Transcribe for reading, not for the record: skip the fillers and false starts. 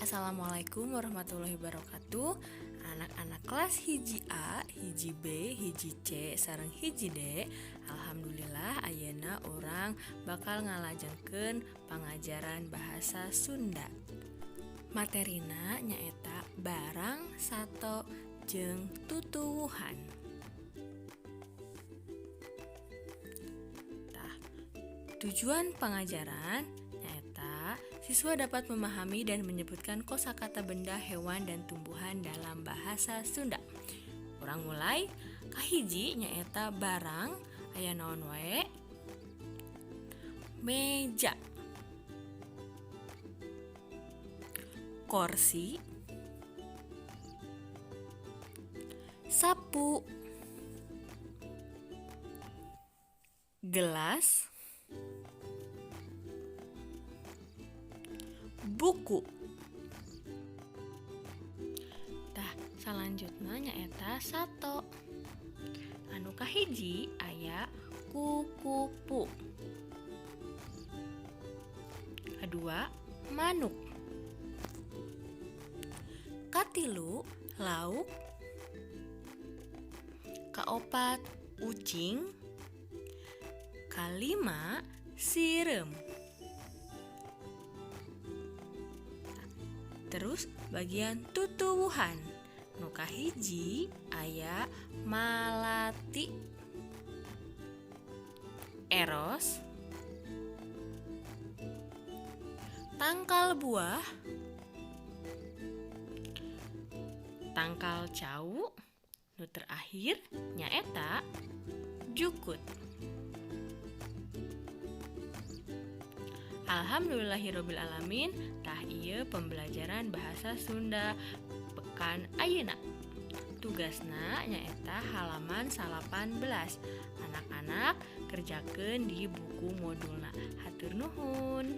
Assalamualaikum warahmatullahi wabarakatuh. Anak-anak kelas hiji A, hiji B, hiji C, sareng hiji D. Alhamdulillah ayeuna orang bakal ngalajengkeun pangajaran bahasa Sunda. Materina nyaeta barang, sato, jeung tutuwuhan. Tujuan pengajaran nyaeta siswa dapat memahami dan menyebutkan kosakata benda, hewan, dan tumbuhan dalam bahasa Sunda. Urang mulai, kahiji nyaeta barang, aya naon wae? Meja, kursi, sapu, gelas, buku. Selanjutnya nyaeta sato. Anu kahiji aya kukupu. Kedua, manuk. Katilu, lauk. Kaopat, ucing. Kalima, sireum. Terus bagian tutuwuhan. Nu kahiji aya malati, eros, tangkal buah, tangkal cau, nu terakhir nyaeta jukut. Alhamdulillahirobbilalamin. Tah ieu pembelajaran bahasa Sunda pekan ayeuna. Tugasna nyaeta halaman 18. Anak-anak kerjakeun di buku modulna. Hatur nuhun.